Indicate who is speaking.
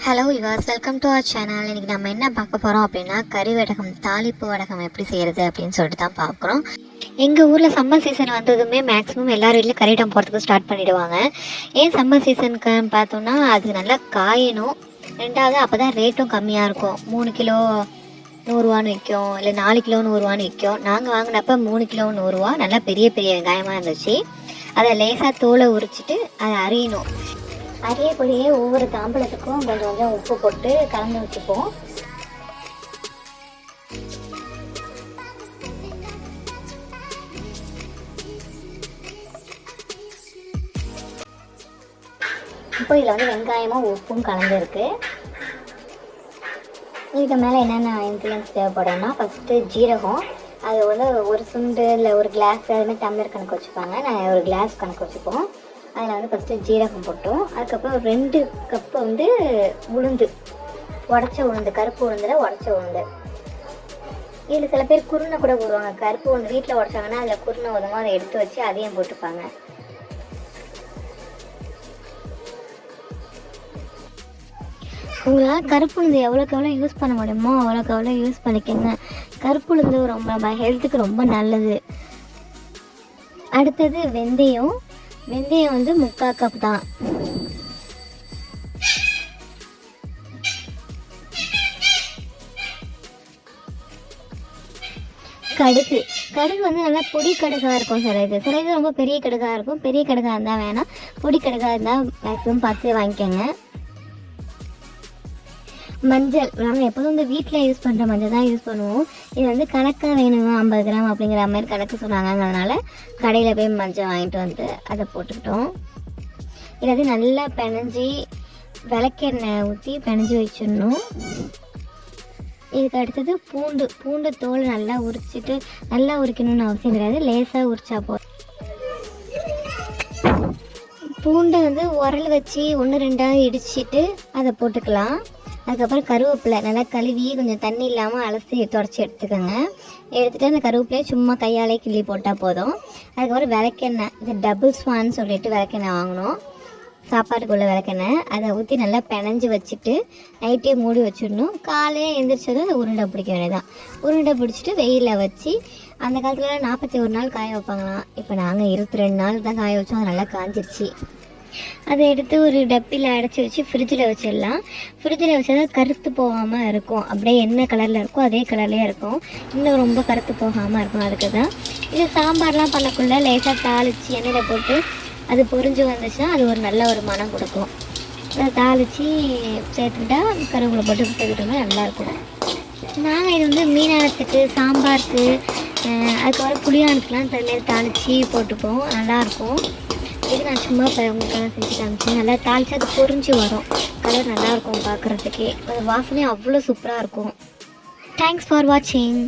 Speaker 1: Hello yours, welcome to our channel. இன்றைக்கி நம்ம என்ன பார்க்க போகிறோம் அப்படின்னா, கறி வடகம், தாளிப்பு வடகம் எப்படி செய்கிறது அப்படின்னு சொல்லிட்டு தான் பார்க்குறோம். எங்கள் ஊரில் சம்மர் சீசன் வந்ததுமே மேக்ஸிமம் எல்லார் வீட்லையும் கறி வடகம் போகிறதுக்கு ஸ்டார்ட் பண்ணிவிடுவாங்க. ஏன் சம்மர் சீசனுக்குன்னு பார்த்தோன்னா, அது நல்லா காயணும். ரெண்டாவது அப்போ தான் ரேட்டும் கம்மியாக இருக்கும். 3 கிலோ 100 விற்கும், இல்லை 4 கிலோ 100 விற்கும். நாங்கள் வாங்கினப்போ 3 கிலோ 100, நல்லா பெரிய பெரிய வெங்காயமாக இருந்துச்சு. அதை லேசாக தோலை உரிச்சிட்டு அதை அரியணும். அரியக்கூடியே ஒவ்வொரு தாம்பழத்துக்கும் கொஞ்சம் கொஞ்சம் உப்பு போட்டு கலந்து வச்சுப்போம். இப்போ இதில் வெங்காயமும் உப்பும் கலந்துருக்கு. இதுக்கு மேலே என்னென்ன இன்க்ரீடியன்ஸ் தேவைப்படும்னா, ஃபஸ்ட்டு ஜீரகம். அது ஒரு சுண்டு இல்லை ஒரு கிளாஸ் அதுமாதிரி டம்ளர் கணக்கு வச்சுப்பாங்க. நான் ஒரு கிளாஸ் கணக்கு வச்சுப்போம். அதில் ஃபஸ்ட்டு ஜீரகம் போட்டோம். அதுக்கப்புறம் 2 கப்பு உளுந்து, உடச்ச உளுந்து, கருப்பு உளுந்தில் உடச்ச உளுந்து. இதில் சில பேர் குருணை கூட போடுவாங்க. கருப்பு உளுந்து வீட்டில் உடச்சாங்கன்னா அதில் குருணை உதவும், அதை எடுத்து வச்சு அதையும் போட்டுப்பாங்க. உங்களால் கருப்பு உளுந்து எவ்வளோக்கு எவ்வளோ யூஸ் பண்ண முடியுமோ அவ்வளோக்கு எவ்வளோ யூஸ் பண்ணிக்கோங்க. கருப்பு உளுந்து ரொம்ப ஹெல்த்துக்கு ரொம்ப நல்லது. அடுத்தது வெந்தயம். வெந்தயம் 3/4 கப் தான். கடுகு நல்லா பொடி கடுகாக இருக்கும். சில இது ரொம்ப பெரிய கடுகாக இருக்கும். பெரிய கடுகாக இருந்தால் வேணாம், பொடி கடுகாக இருந்தால் மேக்ஸிமம் பார்த்து வாங்கிக்கோங்க. மஞ்சள் நாங்கள் எப்போதும் வீட்டில் யூஸ் பண்ணுற மஞ்சள் தான் யூஸ் பண்ணுவோம். இது கணக்காக வேணும், 50 கிராம் அப்படிங்கிற மாதிரி கணக்கு சொன்னாங்க. அதனால் கடையில் போய் மஞ்சள் வாங்கிட்டு அதை போட்டுக்கிட்டோம். இது நல்லா பிணைஞ்சி விளக்கெண்ணெய் ஊற்றி பிணைஞ்சி வச்சிடணும். இதுக்கு அடுத்தது பூண்டு தோல் நல்லா உரிச்சிட்டு, நல்லா உரிக்கணும்னு அவசியம் கிடையாது, லேசாக உரிச்சா போதும். பூண்டை உரல் வச்சு 1-2 இடிச்சிட்டு அதை போட்டுக்கலாம். அதுக்கப்புறம் கருவேப்பிலை நல்லா கழுவி கொஞ்சம் தண்ணி இல்லாமல் அலசி தொடச்சி எடுத்துக்கோங்க. எடுத்துகிட்டு அந்த கருவேப்பிலையை சும்மா கையாலே கிள்ளி போட்டால் போதும். அதுக்கப்புறம் விளக்கெண்ணெய், இது டபுள் ஸ்வான்னு சொல்லிட்டு விளக்கெண்ணெய் வாங்கணும், சாப்பாட்டுக்குள்ளே விளக்கெண்ணெய். அதை ஊற்றி நல்லா பிணைஞ்சி வச்சுட்டு நைட்டே மூடி வச்சிடணும். காலையே எழுந்திரிச்சதும் அதை உருண்டை பிடிக்க வேண்டியதான். உருண்டை பிடிச்சிட்டு வெயிலில் வச்சு, அந்த காலத்தில் 41 நாள் காய வைப்பாங்களாம். இப்போ நாங்கள் 22 நாள் தான் காய வச்சோம். அது நல்லா காஞ்சிருச்சு. அதை எடுத்து ஒரு டப்பியில் அடைச்சி வச்சு ஃப்ரிட்ஜில் வச்சிடலாம். ஃப்ரிட்ஜில் வச்சா கருத்து போகாமல் இருக்கும். அப்படியே என்ன கலரில் இருக்கோ அதே கலர்லேயே இருக்கும். இன்னும் ரொம்ப கருத்து போகாமல் இருக்கும். அதுக்கு தான் இது சாம்பார்லாம் பண்ணக்குள்ளே லேசாக தாளித்து எண்ணெயில் போட்டு அது பொரிஞ்சு வந்துச்சுன்னா அது ஒரு நல்ல ஒரு மனம் கொடுக்கும். அதை தாளித்து சேர்த்துக்கிட்டா கருவேப்பிலை போட்டு சேர்த்துக்கிட்டோம்னா நல்லாயிருக்கும். நாங்கள் இது மீனானத்துக்கு, சாம்பாருக்கு, அதுக்கப்புறம் புளியானுக்குலாம் தனியாக தாளித்து போட்டுப்போம். நல்லாயிருக்கும். இது நான் சும்மா உங்களுக்காக செஞ்சு காமிச்சேன். நல்லா தாளித்து அது பொரிஞ்சு வரும். கலர் நல்லாயிருக்கும் பார்க்குறதுக்கே. அது வாசனையும் அவ்வளோ சூப்பராக இருக்கும். தேங்க்ஸ் ஃபார் வாட்சிங்.